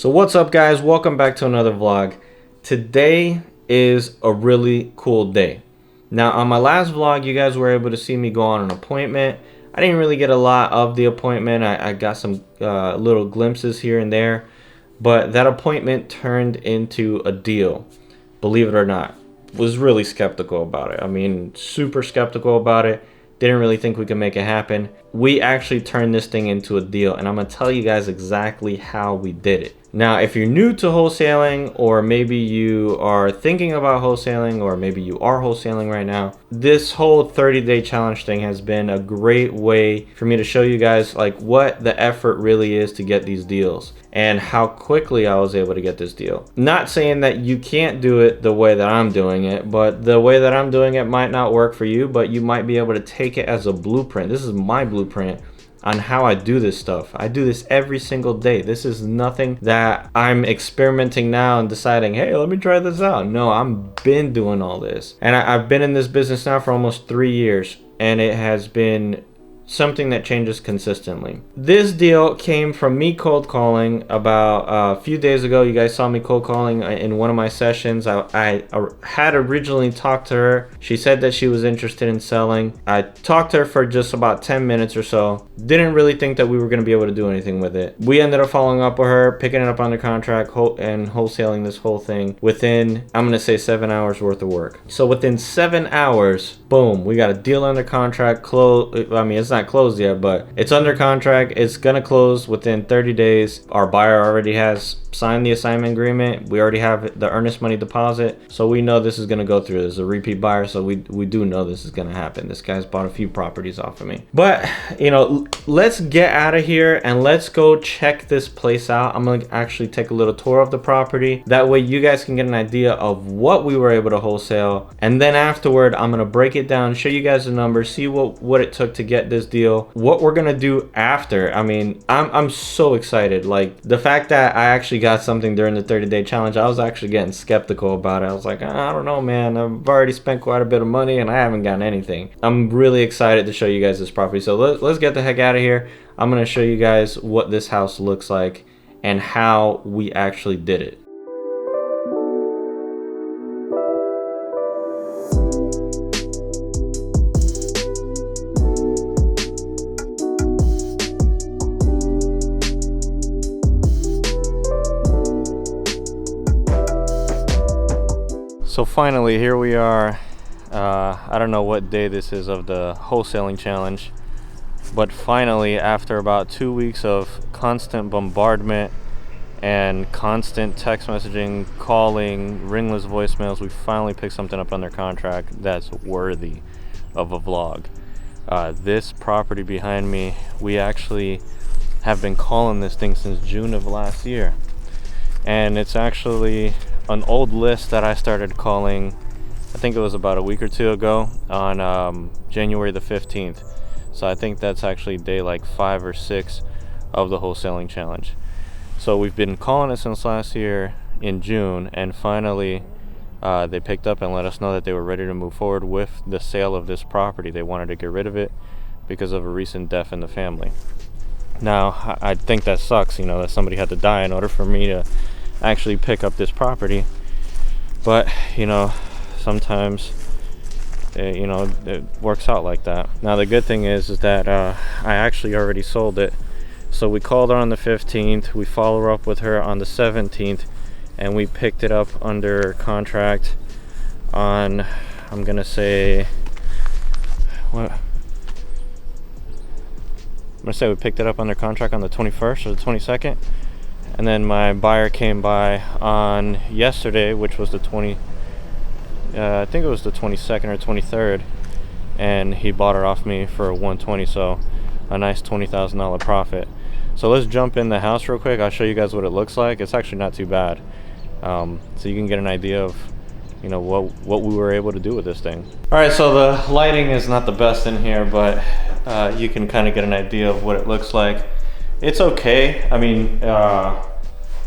So what's up, guys? Welcome back to another vlog. Today is a really cool day. Now, on my last vlog, you guys were able to see me go on an appointment. I didn't really get a lot of the appointment. I got some little glimpses here and there, but that appointment turned into a deal. Believe it or not, was really skeptical about it. I mean, super skeptical about it. Didn't really think we could make it happen. We actually turned this thing into a deal, and I'm gonna tell you guys exactly how we did it. Now, if you're new to wholesaling, or maybe you are thinking about wholesaling, or maybe you are wholesaling right now, this whole 30-day challenge thing has been a great way for me to show you guys like what the effort really is to get these deals and how quickly I was able to get this deal. Not saying that you can't do it the way that I'm doing it, but the way that I'm doing it might not work for you, but you might be able to take it as a blueprint. This is my blueprint on how I do this stuff. I do this every single day. This is nothing that I'm experimenting now and deciding, hey, let me try this out. No, I've been doing all this. And I've been in this business now for almost 3 years, and it has been something that changes consistently. This deal came from me cold calling about a few days ago. You guys saw me cold calling in one of my sessions. I had originally talked to her. She said that she was interested in selling. I talked to her for just about 10 minutes or so. Didn't really think that we were going to be able to do anything with it. We ended up following up with her, picking it up under contract, and wholesaling this whole thing within, I'm going to say, 7 hours worth of work. So within 7 hours, boom, we got a deal under contract. I mean, it's not closed yet, but it's under contract. It's gonna close within 30 days. Our buyer already has signed the assignment agreement. We already have the earnest money deposit, so we know this is gonna go through. There's a repeat buyer, so we do know this is gonna happen. This guy's bought a few properties off of me. But you know, let's get out of here and let's go check this place out. I'm gonna actually take a little tour of the property. That way you guys can get an idea of what we were able to wholesale, and then afterward I'm gonna break it down, show you guys the numbers, see what it took to get this deal, what we're gonna do after. I mean, I'm so excited. Like, the fact that I actually got something during the 30-day challenge, I was actually getting skeptical about it. I was like, I don't know, man, I've already spent quite a bit of money and I haven't gotten anything. I'm really excited to show you guys this property. So let's get the heck out of here. I'm gonna show you guys what this house looks like and how we actually did it. So finally, here we are. I don't know what day this is of the wholesaling challenge, but finally, after about 2 weeks of constant bombardment and constant text messaging, calling, ringless voicemails, we finally picked something up under contract that's worthy of a vlog. This property behind me, we actually have been calling this thing since June of last year, and it's actually an old list that I started calling, I think it was about a week or two ago, on January the 15th. So I think that's actually day like 5 or 6 of the wholesaling challenge. So we've been calling it since last year in June, and finally they picked up and let us know that they were ready to move forward with the sale of this property. They wanted to get rid of it because of a recent death in the family. Now, I think that sucks, you know, that somebody had to die in order for me to actually pick up this property, but you know, sometimes you know, it works out like that. Now the good thing is that I actually already sold it. So we called her on the 15th, we followed up with her on the 17th, and we picked it up under contract on, I'm gonna say, what? I'm gonna say we picked it up under contract on the 21st or the 22nd. And then my buyer came by on yesterday, which was the I think it was the 22nd or 23rd, and he bought it off me for $120, so a nice $20,000 profit. So let's jump in the house real quick. I'll show you guys what it looks like. It's actually not too bad, so you can get an idea of, you know, what we were able to do with this thing. All right, so the lighting is not the best in here, but you can kind of get an idea of what it looks like. It's okay. I mean,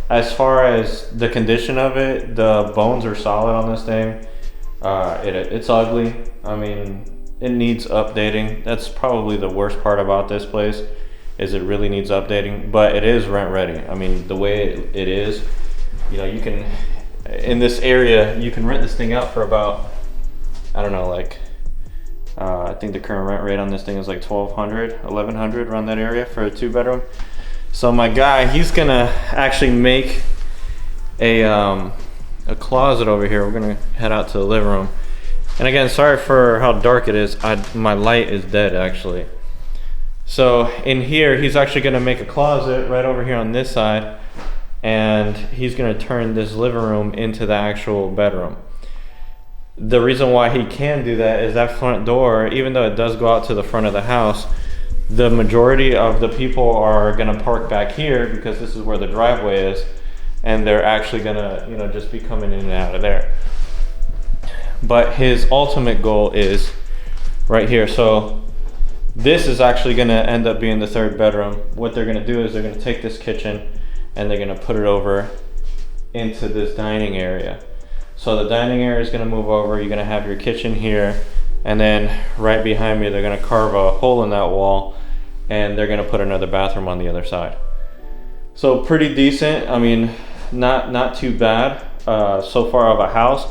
as far as the condition of it, the bones are solid on this thing. It's ugly. I mean, it needs updating. That's probably the worst part about this place, is it really needs updating, but it is rent ready. I mean, the way it is, you know, you can, in this area, you can rent this thing out for about, I don't know, like, I think the current rent rate on this thing is like $1,200, $1,100 around that area for a 2-bedroom. So my guy, he's gonna actually make a closet over here. We're gonna head out to the living room. And again, sorry for how dark it is. My light is dead actually. So in here, he's actually gonna make a closet right over here on this side, and he's gonna turn this living room into the actual bedroom. The reason why he can do that is that front door, even though it does go out to the front of the house, the majority of the people are gonna park back here because this is where the driveway is, and they're actually gonna, you know, just be coming in and out of there. But his ultimate goal is right here. So this is actually gonna end up being the 3rd bedroom. What they're gonna do is they're gonna take this kitchen and they're gonna put it over into this dining area. So the dining area is gonna move over. You're gonna have your kitchen here, and then right behind me, they're gonna carve a hole in that wall, and they're gonna put another bathroom on the other side. So pretty decent. I mean, not too bad so far of a house.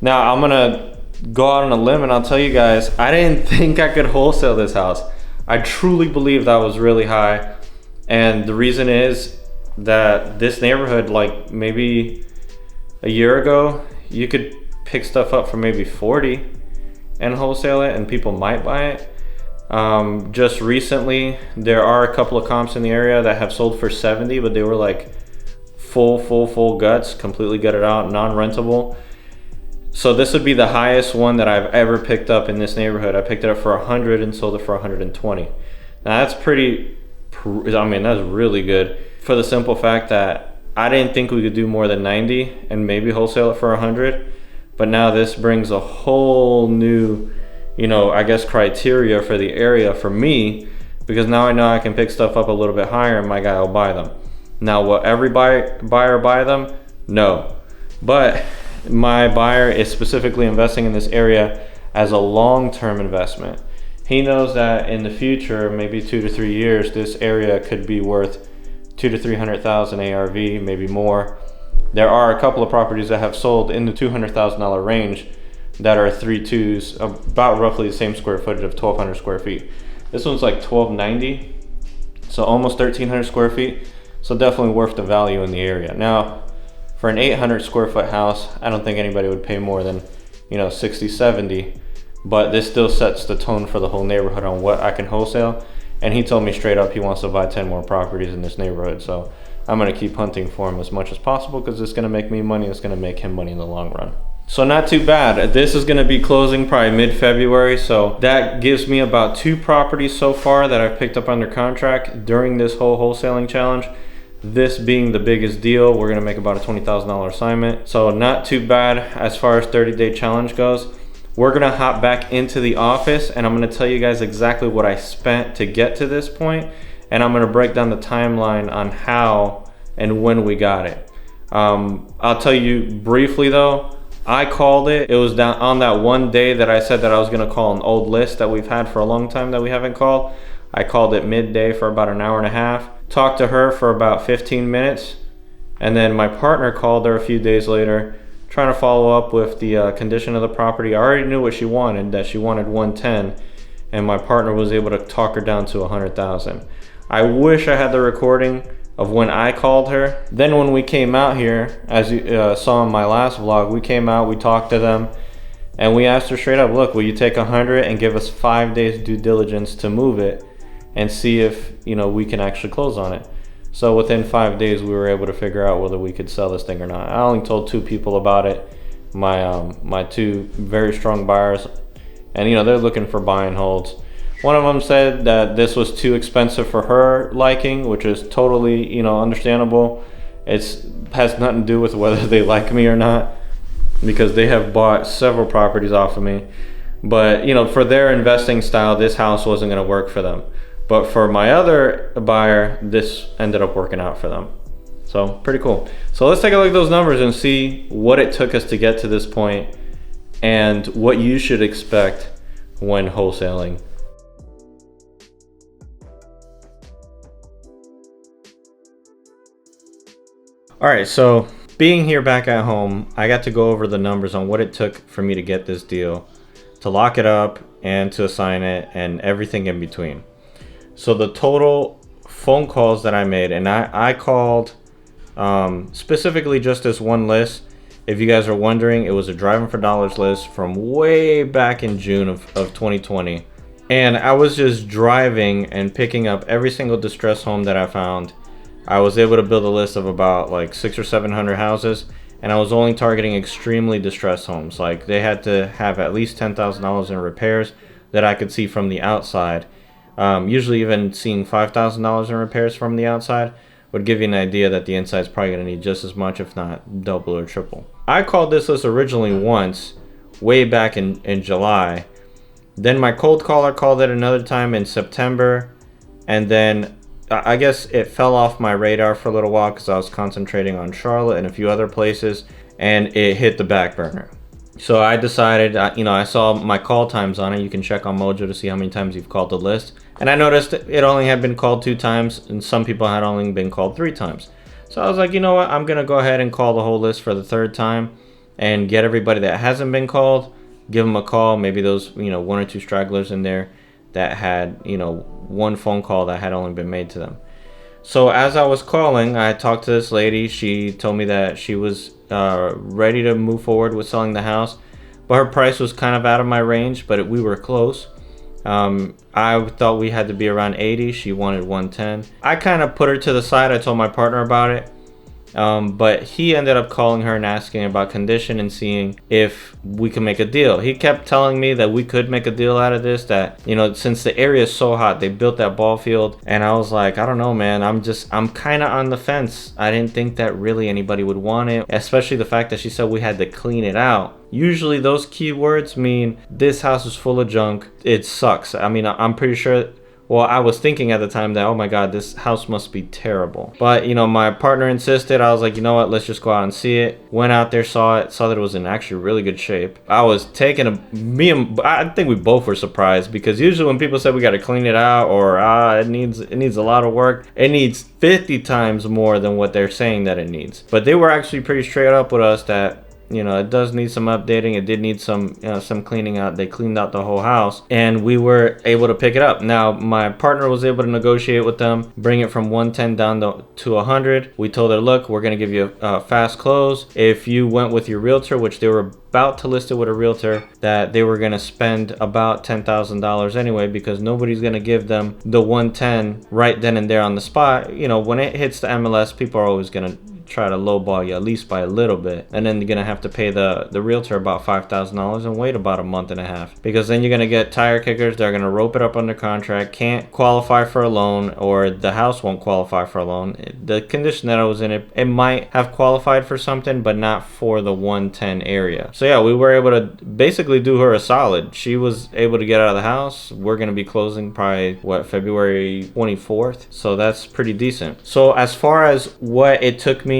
Now I'm gonna go out on a limb and I'll tell you guys, I didn't think I could wholesale this house. I truly believe that was really high, and the reason is that this neighborhood, like maybe a year ago, you could pick stuff up for maybe 40 and wholesale it, and people might buy it. Just recently, there are a couple of comps in the area that have sold for 70, but they were like full guts, completely gutted out, non-rentable. So this would be the highest one that I've ever picked up in this neighborhood. I picked it up for 100 and sold it for 120. Now that's pretty, I mean, that's really good, for the simple fact that I didn't think we could do more than 90 and maybe wholesale it for 100. But now this brings a whole new, you know, I guess criteria for the area for me, because now I know I can pick stuff up a little bit higher and my guy will buy them. Now, will every buyer buy them? No. But my buyer is specifically investing in this area as a long-term investment. He knows that in the future, maybe 2 to 3 years, this area could be worth 200,000 to 300,000 ARV, maybe more. There are a couple of properties that have sold in the $200,000 range that are 3.2s, about roughly the same square footage of 1,200 square feet. This one's like 1,290, so almost 1,300 square feet. So definitely worth the value in the area. Now, for an 800 square foot house, I don't think anybody would pay more than, you know, 60, 70, but this still sets the tone for the whole neighborhood on what I can wholesale. And he told me straight up he wants to buy 10 more properties in this neighborhood. So I'm gonna keep hunting for him as much as possible, because it's gonna make me money, it's gonna make him money in the long run. So not too bad. This is gonna be closing probably mid-February. So that gives me about 2 properties so far that I've picked up under contract during this whole wholesaling challenge. This being the biggest deal, we're gonna make about a $20,000 assignment. So not too bad as far as 30-day challenge goes. We're gonna hop back into the office and I'm gonna tell you guys exactly what I spent to get to this point, and I'm gonna break down the timeline on how and when we got it. I'll tell you briefly though, I called it. It was down on that one day that I said that I was gonna call an old list that we've had for a long time that we haven't called. I called it midday for about an hour and a half, talked to her for about 15 minutes, and then my partner called her a few days later, trying to follow up with the condition of the property. I already knew what she wanted, that she wanted 110, and my partner was able to talk her down to 100,000. I wish I had the recording of when I called her. Then when we came out here, as you saw in my last vlog, we came out, we talked to them, and we asked her straight up, look, will you take 100 and give us 5 days due diligence to move it and see if, you know, we can actually close on it. So within 5 days, we were able to figure out whether we could sell this thing or not. I only told 2 people about it, my 2 very strong buyers, and you know, they're looking for buy and holds. One of them said that this was too expensive for her liking, which is totally, you know, understandable. It has nothing to do with whether they like me or not, because they have bought several properties off of me. But you know, for their investing style, this house wasn't going to work for them. But for my other buyer, this ended up working out for them. So pretty cool. So let's take a look at those numbers and see what it took us to get to this point and what you should expect when wholesaling. All right, so being here back at home, I got to go over the numbers on what it took for me to get this deal, to lock it up and to assign it and everything in between. So the total phone calls that I made, and I called specifically just this one list. If you guys are wondering, it was a Driving for Dollars list from way back in June of 2020. And I was just driving and picking up every single distressed home that I found. I was able to build a list of about like 600 or 700 houses, and I was only targeting extremely distressed homes. Like they had to have at least $10,000 in repairs that I could see from the outside. Usually even seeing $5,000 in repairs from the outside would give you an idea that the inside is probably going to need just as much, if not double or triple. I called this list originally once, way back in July. Then my cold caller called it another time in September, and then I guess it fell off my radar for a little while because I was concentrating on Charlotte and a few other places, and it hit the back burner. So I decided, I saw my call times on it. You can check on Mojo to see how many times you've called the list. And I noticed it only had been called 2 times, and some people had only been called 3 times. So I was like, you know what? I'm going to go ahead and call the whole list for the 3rd time and get everybody that hasn't been called, give them a call. Maybe those, 1 or 2 stragglers in there that had, 1 phone call that had only been made to them. So as I was calling, I talked to this lady. She told me that she was ready to move forward with selling the house, but her price was kind of out of my range, but we were close. I thought we had to be around 80. She wanted 110. I kind of put her to the side. I told my partner about it. But he ended up calling her and asking about condition and seeing if we could make a deal. He kept telling me that we could make a deal out of this, that, since the area is so hot, they built that ball field. And I was like, I don't know, man. I'm kind of on the fence. I didn't think that really anybody would want it, especially the fact that she said we had to clean it out. Usually those keywords mean this house is full of junk. It sucks. I mean, I'm pretty sure. Well, I was thinking at the time that, oh my God, this house must be terrible. But, my partner insisted. I was like, you know what, let's just go out and see it. Went out there, saw that it was in actually really good shape. I was taking I think we both were surprised, because usually when people say we got to clean it out, or it needs a lot of work, it needs 50 times more than what they're saying that it needs. But they were actually pretty straight up with us that, it does need some updating. It did need some cleaning out. They cleaned out the whole house, and we were able to pick it up. Now, my partner was able to negotiate with them, bring it from 110 down to 100. We told her, look, we're going to give you a fast close. If you went with your realtor, which they were about to list it with a realtor, that they were going to spend about $10,000 anyway, because nobody's going to give them the 110 right then and there on the spot. When it hits the MLS, people are always going to try to lowball you at least by a little bit, and then you're gonna have to pay the realtor about $5,000 and wait about a month and a half, because then you're gonna get tire kickers. They're gonna rope it up under contract, can't qualify for a loan, or the house won't qualify for a loan. The condition that I was in, it might have qualified for something, but not for the 110 area. So yeah, we were able to basically do her a solid. She was able to get out of the house. We're gonna be closing probably February 24th, so that's pretty decent. So as far as what it took me,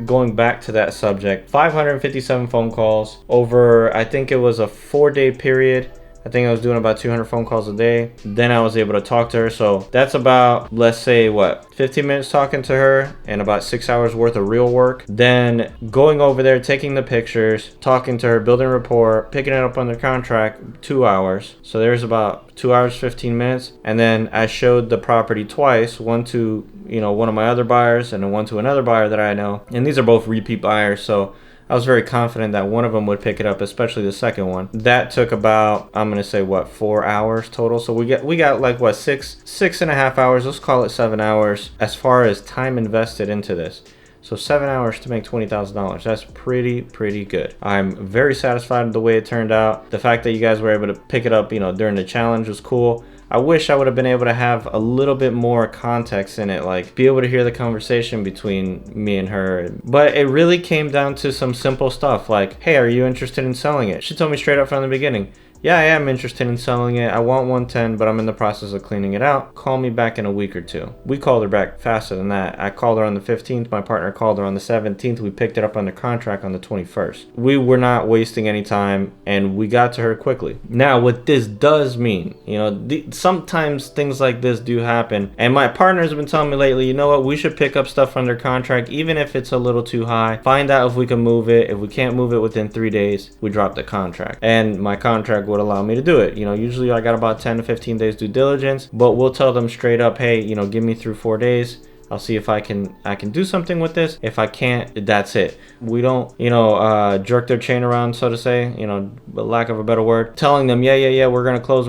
going back to that subject, 557 phone calls over, I think it was a 4-day period. I think I was doing about 200 phone calls a day. Then I was able to talk to her. So that's about, let's say, 15 minutes talking to her and about 6 hours worth of real work. Then going over there, taking the pictures, talking to her, building rapport, picking it up under contract, 2 hours. So there's about 2 hours, 15 minutes. And then I showed the property twice, one to, one of my other buyers, and then one to another buyer that I know. And these are both repeat buyers. So I was very confident that one of them would pick it up, especially the second one. That took about, I'm going to say 4 hours total. So we got 6.5 hours. Let's call it 7 hours as far as time invested into this. So 7 hours to make $20,000. That's pretty good. I'm very satisfied with the way it turned out. The fact that you guys were able to pick it up, during the challenge was cool. I wish I would have been able to have a little bit more context in it, like be able to hear the conversation between me and her. But it really came down to some simple stuff like, hey, are you interested in selling it? She told me straight up from the beginning, yeah, I am interested in selling it. I want 110, but I'm in the process of cleaning it out. Call me back in a week or two. We called her back faster than that. I called her on the 15th. My partner called her on the 17th. We picked it up under contract on the 21st. We were not wasting any time, and we got to her quickly. Now, what this does mean, you know, sometimes things like this do happen, and my partner's been telling me lately, you know what, we should pick up stuff under contract, even if it's a little too high. Find out if we can move it. If we can't move it within 3 days, we drop the contract. And my contract would allow me to do it. You know, usually I got about 10 to 15 days due diligence, but we'll tell them straight up, hey, you know, give me through 4 days. I'll see if I can do something with this. If I can't, that's it. We don't, you know, jerk their chain around, so to say, you know, lack of a better word, telling them, yeah, we're gonna close,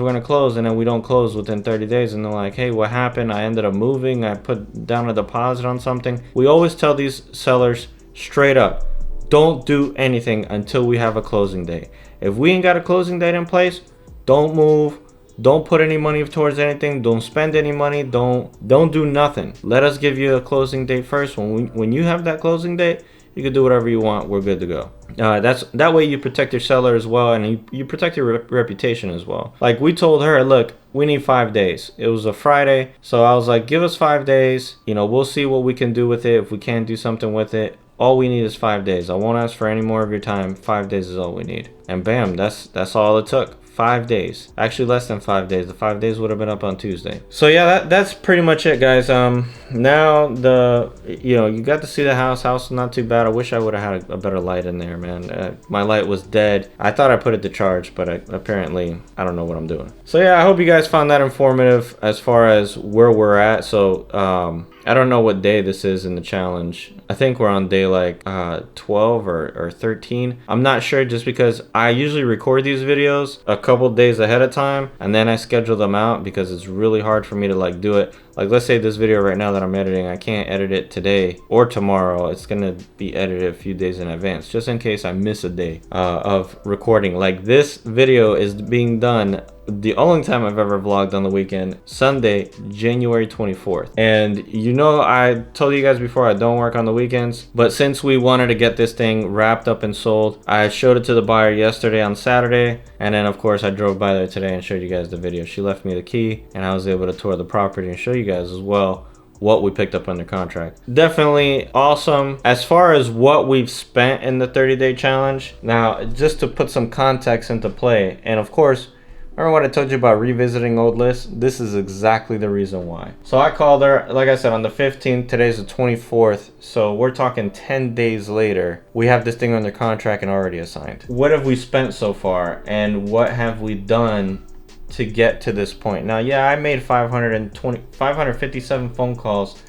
and then we don't close within 30 days, and they're like, hey, what happened? I ended up moving. I put down a deposit on something. We always tell these sellers straight up, don't do anything until we have a closing date. If we ain't got a closing date in place, don't move. Don't put any money towards anything. Don't spend any money. Don't do nothing. Let us give you a closing date first. When you have that closing date, you can do whatever you want. We're good to go. That way you protect your seller as well, and you protect your reputation as well. Like, we told her, look, we need 5 days. It was a Friday, so I was like, give us 5 days. You know, we'll see what we can do with it. If we can do something with it, all we need is 5 days. I won't ask for any more of your time. 5 days is all we need. And bam, that's all it took. 5 days. Actually, less than 5 days. The 5 days would have been up on Tuesday. So yeah, that's pretty much it, guys. Now you got to see the house. House is not too bad. I wish I would have had a better light in there, man. My light was dead. I thought I put it to charge, but apparently I don't know what I'm doing. So yeah, I hope you guys found that informative as far as where we're at. So I don't know what day this is in the challenge. I think we're on day like 12 or 13. I'm not sure, just because I usually record these videos a couple days ahead of time, and then I schedule them out because it's really hard for me to like do it. Like, let's say this video right now that I'm editing, I can't edit it today or tomorrow. It's gonna be edited a few days in advance, just in case I miss a day of recording. Like, this video is being done the only time I've ever vlogged on the weekend, Sunday, January 24th. And you know, I told you guys before, I don't work on the weekends, but since we wanted to get this thing wrapped up and sold, I showed it to the buyer yesterday on Saturday, and then of course I drove by there today and showed you guys the video. She left me the key, and I was able to tour the property and show you guys as well what we picked up under contract. Definitely awesome. As far as what we've spent in the 30-day challenge, now just to put some context into play, and of course, remember what I told you about revisiting old lists? This is exactly the reason why. So I called her, like I said, on the 15th. Today's the 24th. So we're talking 10 days later. We have this thing under contract and already assigned. What have we spent so far? And what have we done to get to this point? Now, yeah, I made 557 phone calls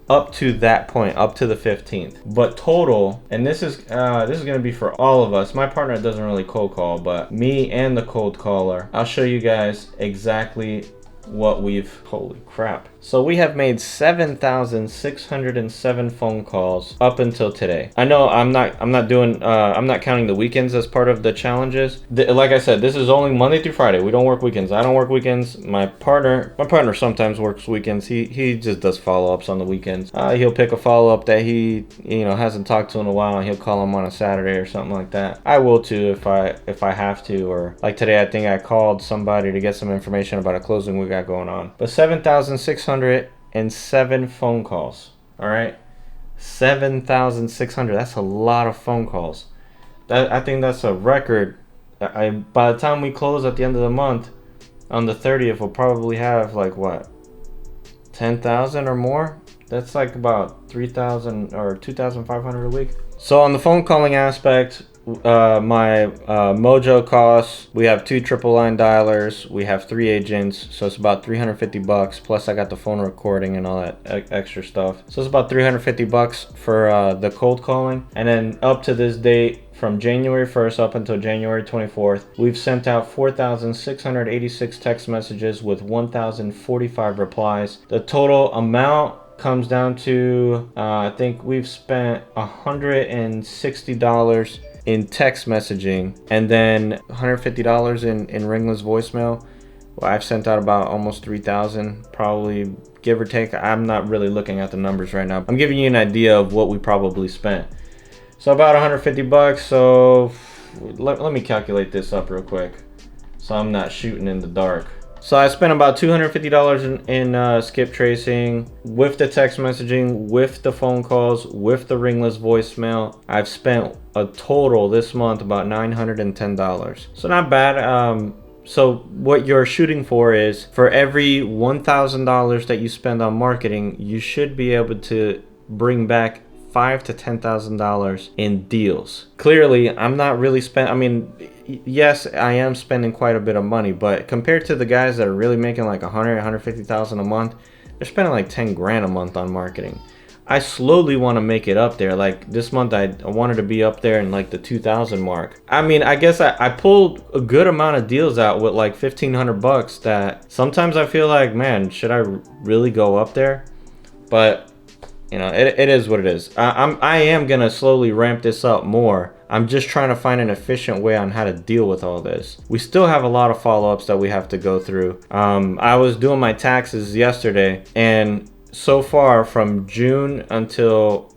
up to that point, up to the 15th. But total, and this is gonna be for all of us. My partner doesn't really cold call, but me and the cold caller, I'll show you guys exactly what we've, holy crap. So we have made 7,607 phone calls up until today. I know I'm not counting the weekends as part of the challenges. Like I said, this is only Monday through Friday. We don't work weekends. I don't work weekends. My partner sometimes works weekends. He just does follow-ups on the weekends. He'll pick a follow-up that he hasn't talked to in a while, and he'll call him on a Saturday or something like that. I will too if I have to, or like today I think I called somebody to get some information about a closing we got going on. But 7,607 phone calls. All right, 7,600. That's a lot of phone calls. I think that's a record. By the time we close at the end of the month, on the 30th, we'll probably have like what, 10,000 or more. That's like about 3,000 or 2,500 a week. So on the phone calling aspect, my Mojo costs, we have 2 triple line dialers, we have 3 agents, so it's about $350, plus I got the phone recording and all that extra stuff. So it's about $350 for the cold calling. And then up to this date, from January 1st up until January 24th, we've sent out 4,686 text messages with 1,045 replies. The total amount comes down to, I think we've spent $160 in text messaging, and then $150 in ringless voicemail. Well, I've sent out about almost 3,000, probably, give or take. I'm not really looking at the numbers right now. I'm giving you an idea of what we probably spent. So about $150. So let me calculate this up real quick. so I'm not shooting in the dark. So I spent about $250 in skip tracing, with the text messaging, with the phone calls, with the ringless voicemail. I've spent a total this month about $910. So not bad. So what you're shooting for is, for every $1,000 that you spend on marketing, you should be able to bring back $5,000 to $10,000 in deals. Clearly, I'm not really I mean, yes, I am spending quite a bit of money, but compared to the guys that are really making like 150,000 a month, they're spending like 10 grand a month on marketing. I slowly want to make it up there. Like this month, I wanted to be up there in like the 2,000 mark. I mean, I guess I pulled a good amount of deals out with like 1,500 bucks that sometimes I feel like, man, should I really go up there? But you know, it is what it is. I am gonna slowly ramp this up more. I'm just trying to find an efficient way on how to deal with all this. We still have a lot of follow-ups that we have to go through. I was doing my taxes yesterday, and so far from June until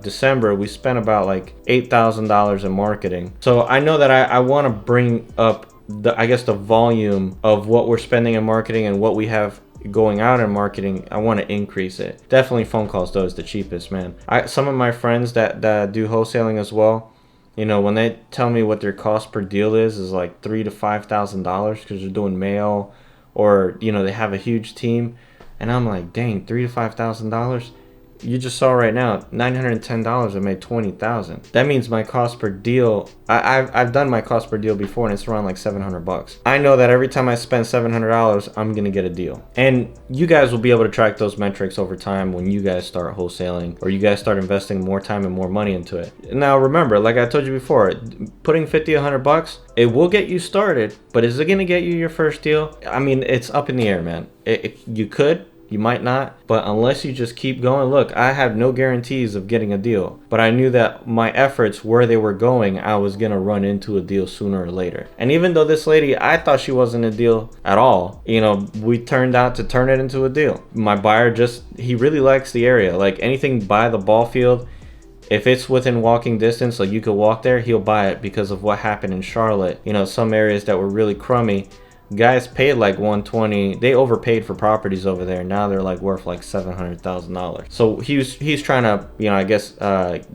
December, we spent about like $8,000 in marketing. So I know that I want to bring up the volume of what we're spending in marketing and what we have going out in marketing. I want to increase it. Definitely phone calls though is the cheapest, man. Some of my friends that do wholesaling as well, you know, when they tell me what their cost per deal is like $3,000 to $5,000 because they're doing mail, or you know, they have a huge team, and I'm like, dang, $3,000 to $5,000. You just saw right now, $910. I made $20,000. That means my cost per deal. I've done my cost per deal before, and it's around like 700 bucks. I know that every time I spend $700, I'm gonna get a deal. And you guys will be able to track those metrics over time when you guys start wholesaling, or you guys start investing more time and more money into it. Now remember, like I told you before, putting 50, 100 bucks, it will get you started, but is it gonna get you your first deal? I mean, it's up in the air, man. You could. You might not, but unless you just keep going, look, I have no guarantees of getting a deal, but I knew that my efforts, where they were going, I was gonna run into a deal sooner or later. And even though this lady, I thought she wasn't a deal at all, you know, we turned out to turn it into a deal. My buyer he really likes the area. Like anything by the ball field, if it's within walking distance, like you could walk there, he'll buy it because of what happened in Charlotte. You know, some areas that were really crummy, guys paid like $120. They overpaid for properties over there. Now they're like worth like $700,000. So he's trying to, you know, I guess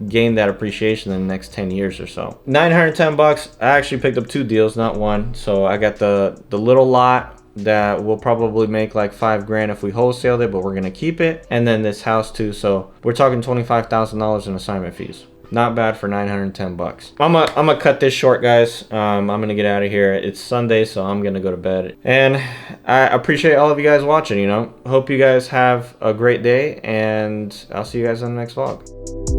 gain that appreciation in the next 10 years or so. $910. I actually picked up 2 deals, not one. So I got the little lot that will probably make like $5 grand if we wholesaled it, but we're gonna keep it. And then this house too. So we're talking $25,000 in assignment fees. Not bad for 910 bucks. I'm gonna cut this short, guys. I'm gonna get out of here. It's Sunday, so I'm gonna go to bed. And I appreciate all of you guys watching, you know. Hope you guys have a great day, and I'll see you guys on the next vlog.